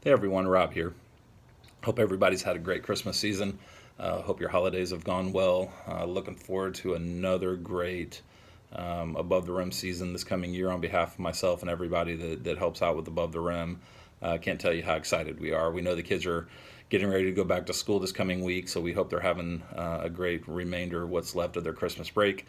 Hey everyone, Rob here. Hope everybody's had a great Christmas season. Hope your holidays have gone well. Looking forward to another great Above the Rim season this coming year on behalf of myself and everybody that helps out with Above the Rim. Can't tell you how excited we are. We know the kids are getting ready to go back to school this coming week, so we hope they're having a great remainder of what's left of their Christmas break.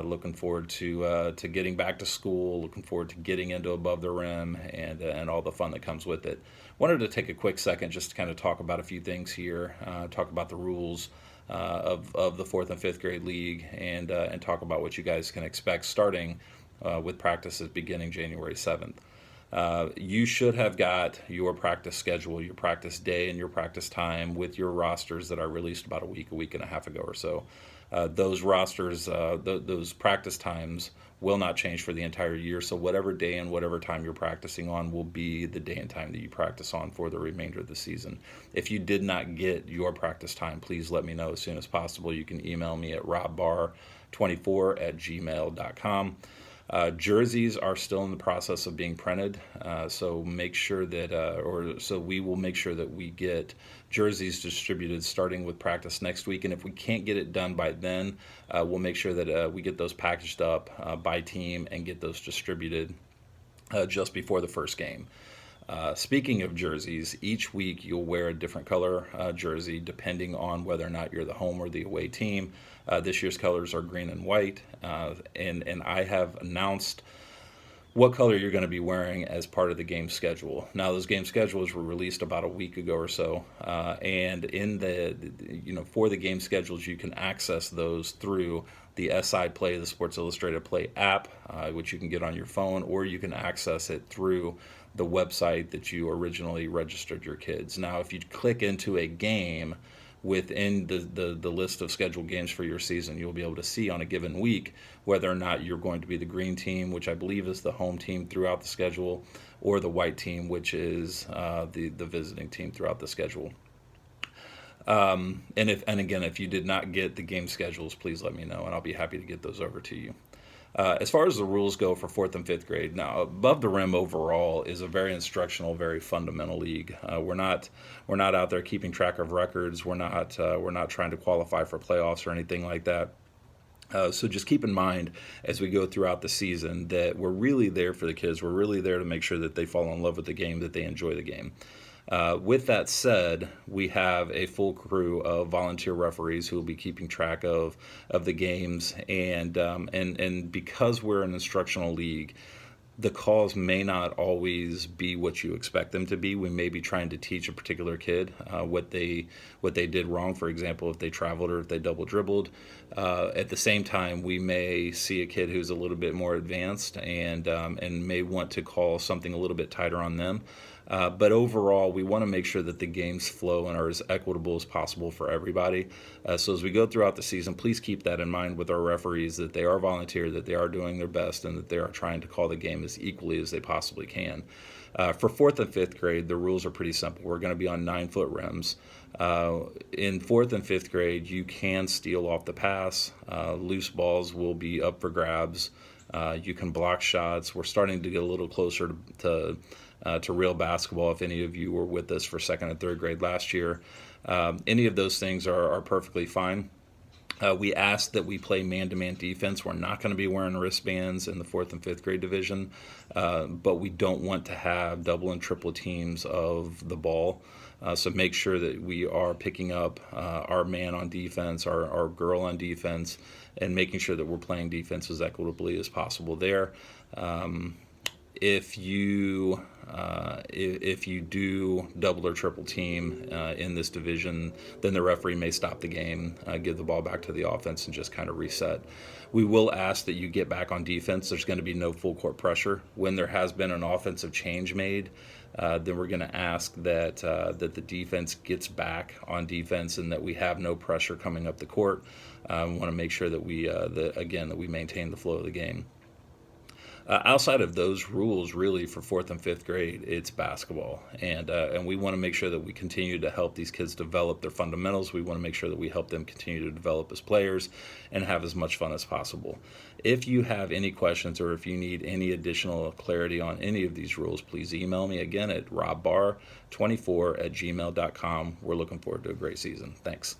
Looking forward to getting back to school. Looking forward to getting into Above the Rim and all the fun that comes with it. Wanted to take a quick second just to kind of talk about a few things here. Talk about the rules of the fourth and fifth grade league, and talk about what you guys can expect starting with practices beginning January 7th. You should have got your practice schedule, your practice day, and your practice time with your rosters that are released about a week and a half ago or so. Those rosters, those practice times will not change for the entire year. So whatever day and whatever time you're practicing on will be the day and time that you practice on for the remainder of the season. If you did not get your practice time, please let me know as soon as possible. You can email me at robbar24@gmail.com. Jerseys are still in the process of being printed, so make sure that, so we will make sure that we get jerseys distributed starting with practice next week. And if we can't get it done by then, we'll make sure that we get those packaged up by team and get those distributed just before the first game. Speaking of jerseys, each week you'll wear a different color jersey depending on whether or not you're the home or the away team. This year's colors are green and white, and I have announced what color you're going to be wearing as part of the game schedule. Now, those game schedules were released about a week ago or so, and in for the game schedules, you can access those through the SI Play, the Sports Illustrated Play app, which you can get on your phone, or you can access it through the website that you originally registered your kids. Now, if you click into a game within the list of scheduled games for your season, you'll be able to see on a given week whether or not you're going to be the green team, which I believe is the home team throughout the schedule, or the white team, which is the visiting team throughout the schedule. And again, if you did not get the game schedules, please let me know, and I'll be happy to get those over to you. As far as the rules go for fourth and fifth grade, now Above the Rim overall is a very instructional, very fundamental league. We're not out there keeping track of records. We're not trying to qualify for playoffs or anything like that. So just keep in mind as we go throughout the season that we're really there for the kids. We're really there to make sure that they fall in love with the game, that they enjoy the game. With that said, we have a full crew of volunteer referees who will be keeping track of the games, and because we're an instructional league, the calls may not always be what you expect them to be. We may be trying to teach a particular kid what they did wrong. For example, if they traveled or if they double dribbled. At the same time, we may see a kid who's a little bit more advanced and may want to call something a little bit tighter on them. But overall, we want to make sure that the games flow and are as equitable as possible for everybody. So as we go throughout the season, please keep that in mind with our referees, that they are volunteer, that they are doing their best, and that they are trying to call the game as equally as they possibly can. For fourth and fifth grade, the rules are pretty simple. We're going to be on 9-foot rims. In fourth and fifth grade, you can steal off the pass. Loose balls will be up for grabs. You can block shots. We're starting to get a little closer to real basketball. If any of you were with us for second and third grade last year, any of those things are perfectly fine. We ask that we play man-to-man defense. We're not going to be wearing wristbands in the fourth and fifth grade division, but we don't want to have double and triple teams of the ball. So make sure that we are picking up our man on defense, our girl on defense, and making sure that we're playing defense as equitably as possible there. If you do double or triple team in this division, then the referee may stop the game, give the ball back to the offense, and just kind of reset. We will ask that you get back on defense. There's going to be no full court pressure. When there has been an offensive change made, then we're going to ask that the defense gets back on defense and that we have no pressure coming up the court. We want to make sure that we maintain the flow of the game. Outside of those rules, really for fourth and fifth grade, it's basketball, and we want to make sure that we continue to help these kids develop their fundamentals. We want to make sure that we help them continue to develop as players and have as much fun as possible. If you have any questions or if you need any additional clarity on any of these rules, please email me again at robbar24@gmail.com. We're looking forward to a great season. Thanks.